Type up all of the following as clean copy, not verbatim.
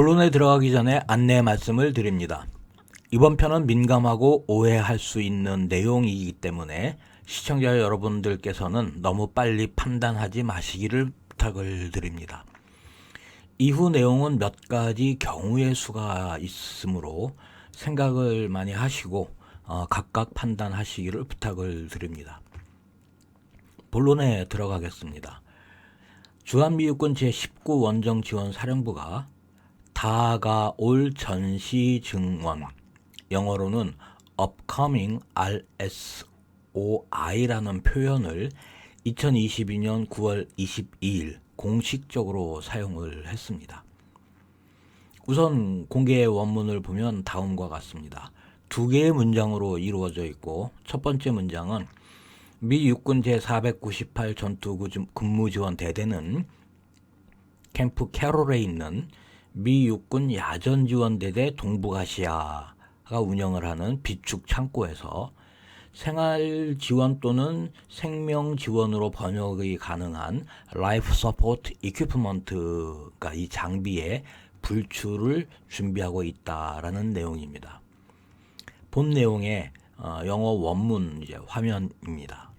본론에 들어가기 전에 안내 말씀을 드립니다. 이번 편은 민감하고 오해할 수 있는 내용이기 때문에 시청자 여러분들께서는 너무 빨리 판단하지 마시기를 부탁을 드립니다. 이후 내용은 몇 가지 경우의 수가 있으므로 생각을 많이 하시고 각각 판단하시기를 부탁을 드립니다. 본론에 들어가겠습니다. 주한미육군 제19 원정지원사령부가 다가올 전시증원, 영어로는 upcoming RSOI라는 표현을 2022년 9월 22일 공식적으로 사용을 했습니다. 우선 공개 원문을 보면 다음과 같습니다. 두 개의 문장으로 이루어져 있고, 첫 번째 문장은 미 육군 제498 전투근무지원대대는 캠프 캐롤에 있는 미 육군 야전지원대대 동북아시아가 운영을 하는 비축 창고에서 생활지원 또는 생명지원으로 번역이 가능한 라이프 서포트 이퀴프먼트가 이 장비의 불출을 준비하고 있다라는 내용입니다. 본 내용의 영어 원문 화면입니다.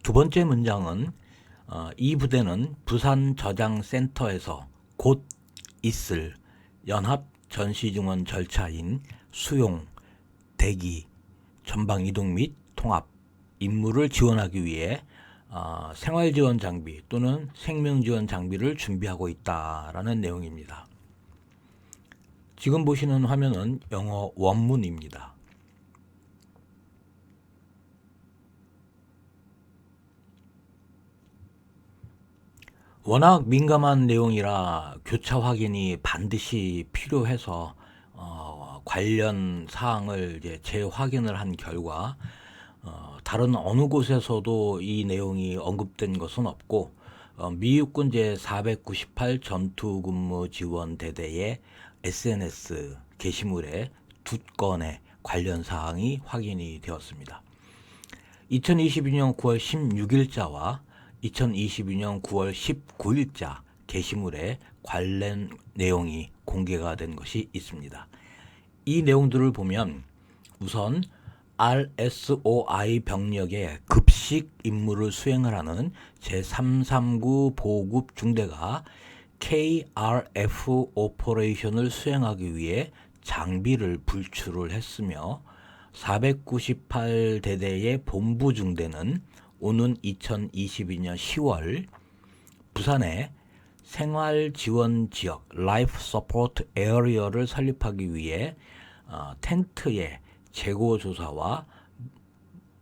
두 번째 문장은 이 부대는 부산 저장센터에서 곧 있을 연합 전시증원 절차인 수용, 대기, 전방이동 및 통합, 임무를 지원하기 위해 생활지원 장비 또는 생명지원 장비를 준비하고 있다라는 내용입니다. 지금 보시는 화면은 영어 원문입니다. 워낙 민감한 내용이라 교차 확인이 반드시 필요해서 관련 사항을 재확인을 한 결과 다른 어느 곳에서도 이 내용이 언급된 것은 없고 미 육군 제498 전투근무지원대대의 SNS 게시물에 두 건의 관련 사항이 확인이 되었습니다. 2022년 9월 16일자와 2022년 9월 19일자 게시물에 관련 내용이 공개가 된 것이 있습니다. 이 내용들을 보면 우선 RSOI 병력의 급식 임무를 수행을 하는 제339 보급 중대가 KRF 오퍼레이션을 수행하기 위해 장비를 불출을 했으며 498대대의 본부 중대는 오는 2022년 10월 부산에 생활지원지역 라이프 서포트 에어리어를 설립하기 위해 텐트의 재고조사와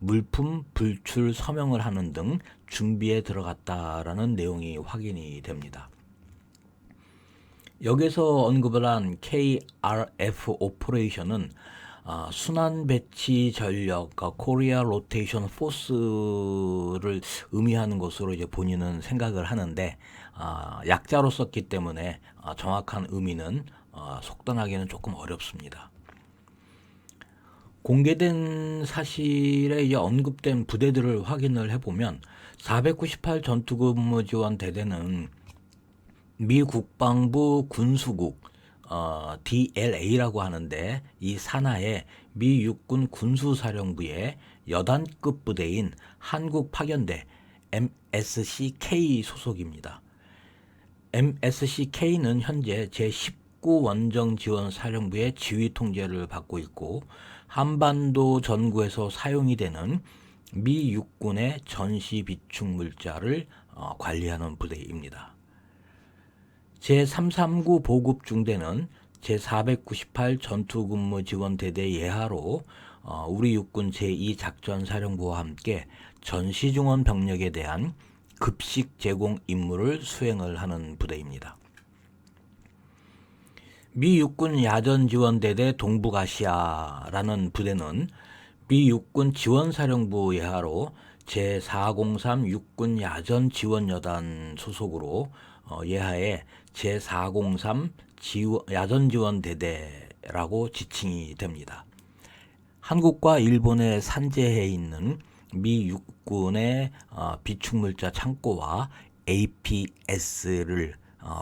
물품 불출 서명을 하는 등 준비에 들어갔다라는 내용이 확인이 됩니다. 여기서 언급을 한 KRF 오퍼레이션은 순환 배치 전력, 코리아 로테이션 포스를 의미하는 것으로 본인은 생각을 하는데 약자로 썼기 때문에 정확한 의미는 속단하기는 조금 어렵습니다. 공개된 사실에 언급된 부대들을 확인을 해보면 498 전투근무지원대대는 미 국방부 군수국 DLA라고 하는데 이 산하에 미 육군 군수사령부의 여단급 부대인 한국 파견대 MSCK 소속입니다. MSCK는 현재 제19 원정지원사령부의 지휘 통제를 받고 있고 한반도 전구에서 사용이 되는 미 육군의 전시 비축 물자를 관리하는 부대입니다. 제339 보급 중대는 제498 전투근무지원대대 예하로 우리 육군 제2작전사령부와 함께 전시중원 병력에 대한 급식 제공 임무를 수행을 하는 부대입니다. 미 육군 야전지원대대 동북아시아라는 부대는 미 육군 지원사령부 예하로 제403 육군 야전지원여단 소속으로 예하에 제403 야전지원대대라고 지칭이 됩니다. 한국과 일본에 산재해 있는 미 육군의 비축물자 창고와 APS를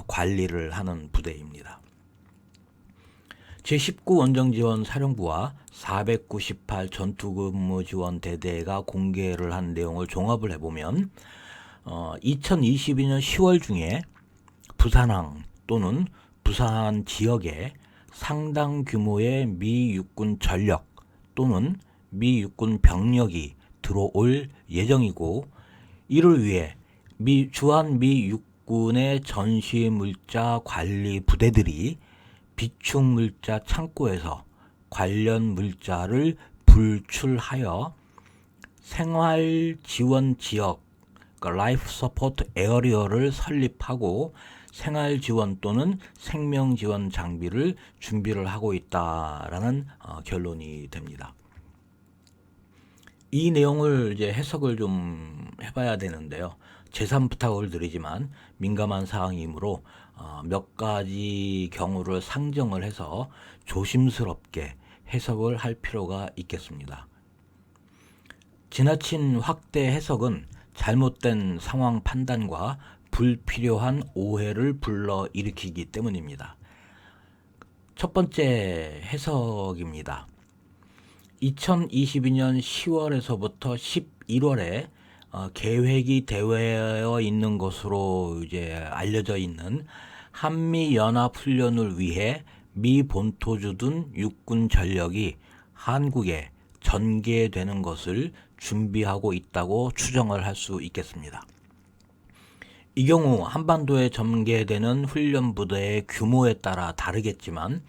관리를 하는 부대입니다. 제19 원정지원 사령부와 498 전투근무지원대대가 공개를 한 내용을 종합을 해보면 2022년 10월 중에 부산항 또는 부산 지역에 상당 규모의 미 육군 전력 또는 미 육군 병력이 들어올 예정이고, 이를 위해 주한 미 육군의 전시물자 관리 부대들이 비축물자 창고에서 관련 물자를 불출하여 생활지원지역 라이프 서포트 에어리어를 설립하고 생활지원 또는 생명지원 장비를 준비를 하고 있다라는 결론이 됩니다. 이 내용을 이제 해석을 좀 해봐야 되는데요. 재산 부탁을 드리지만 민감한 사항이므로 몇 가지 경우를 상정을 해서 조심스럽게 해석을 할 필요가 있겠습니다. 지나친 확대 해석은 잘못된 상황 판단과 불필요한 오해를 불러일으키기 때문입니다. 첫 번째 해석입니다. 2022년 10월에서부터 11월에 계획이 되어 있는 것으로 이제 알려져 있는 한미 연합 훈련을 위해 미 본토 둔 육군 전력이 한국에 전개되는 것을 준비하고 있다고 추정을 할 수 있겠습니다. 이 경우 한반도에 전개되는 훈련 부대의 규모에 따라 다르겠지만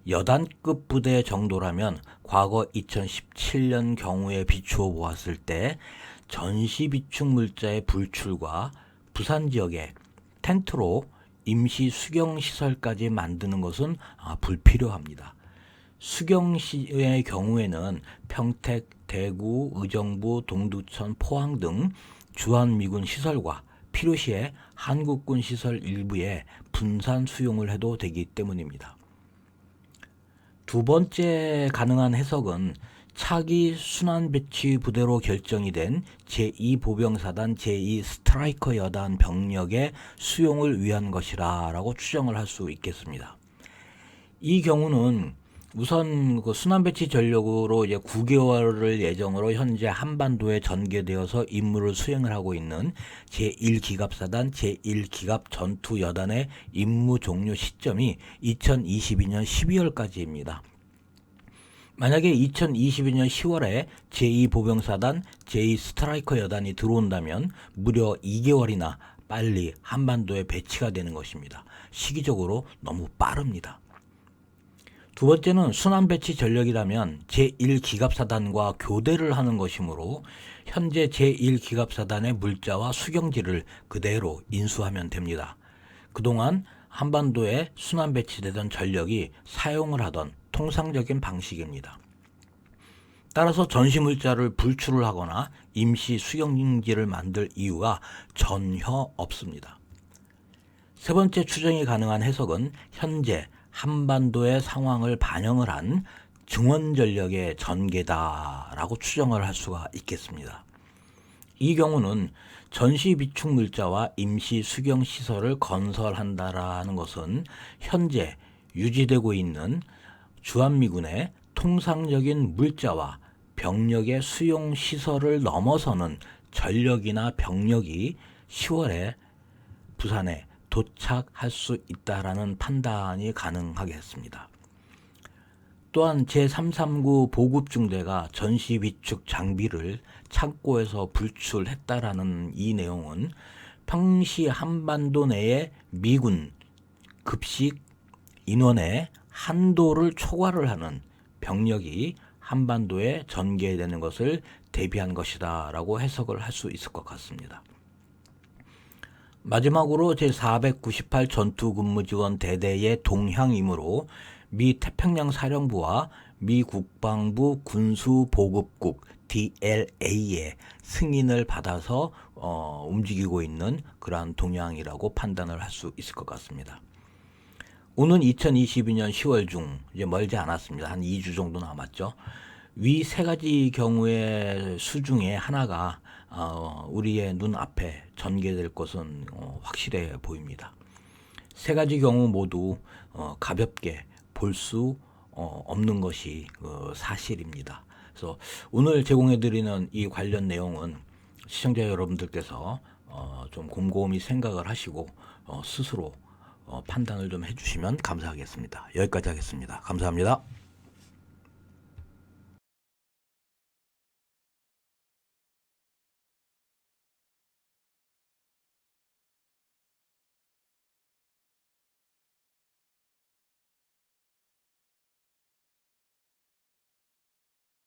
여단급 부대 정도라면 과거 2017년 경우에 비추어 보았을 때 전시 비축 물자의 불출과 부산 지역에 텐트로 임시 수경 시설까지 만드는 것은 불필요합니다. 수경시의 경우에는 평택, 대구, 의정부, 동두천, 포항 등 주한미군 시설과 필요시에 한국군 시설 일부에 분산 수용을 해도 되기 때문입니다. 두 번째 가능한 해석은 차기 순환배치 부대로 결정이 된 제2보병사단 제2스트라이커 여단 병력의 수용을 위한 것이라고 추정을 할 수 있겠습니다. 이 경우는 우선 그 순환배치 전력으로 이제 9개월을 예정으로 현재 한반도에 전개되어서 임무를 수행을 하고 있는 제1기갑사단 제1기갑 전투여단의 임무 종료 시점이 2022년 12월까지입니다. 만약에 2022년 10월에 제2보병사단 제2스트라이커 여단이 들어온다면 무려 2개월이나 빨리 한반도에 배치가 되는 것입니다. 시기적으로 너무 빠릅니다. 두 번째는 순환배치 전력이라면 제1기갑사단과 교대를 하는 것이므로 현재 제1기갑사단의 물자와 수경지를 그대로 인수하면 됩니다. 그동안 한반도에 순환배치되던 전력이 사용을 하던 통상적인 방식입니다. 따라서 전시물자를 불출을 하거나 임시 수경지를 만들 이유가 전혀 없습니다. 세 번째 추정이 가능한 해석은 현재 한반도의 상황을 반영을 한 증원전력의 전개다라고 추정을 할 수가 있겠습니다. 이 경우는 전시비축물자와 임시 수경시설을 건설한다라는 것은 현재 유지되고 있는 주한미군의 통상적인 물자와 병력의 수용시설을 넘어서는 전력이나 병력이 10월에 부산에 도착할 수 있다라는 판단이 가능하겠습니다. 또한 제339 보급중대가 전시비축 장비를 창고에서 불출했다라는 이 내용은 평시 한반도 내의 미군 급식 인원의 한도를 초과를 하는 병력이 한반도에 전개되는 것을 대비한 것이다 라고 해석을 할 수 있을 것 같습니다. 마지막으로 제498 전투근무지원 대대의 동향이므로 미 태평양 사령부와 미 국방부 군수보급국 DLA의 승인을 받아서 움직이고 있는 그러한 동향이라고 판단을 할 수 있을 것 같습니다. 오는 2022년 10월 중 이제 멀지 않았습니다. 한 2주 정도 남았죠. 위 세 가지 경우의 수 중에 하나가 우리의 눈앞에 전개될 것은 확실해 보입니다. 세 가지 경우 모두 가볍게 볼 수 없는 것이 사실입니다. 그래서 오늘 제공해드리는 이 관련 내용은 시청자 여러분들께서 좀 곰곰이 생각을 하시고 스스로 판단을 좀 해주시면 감사하겠습니다. 여기까지 하겠습니다. 감사합니다.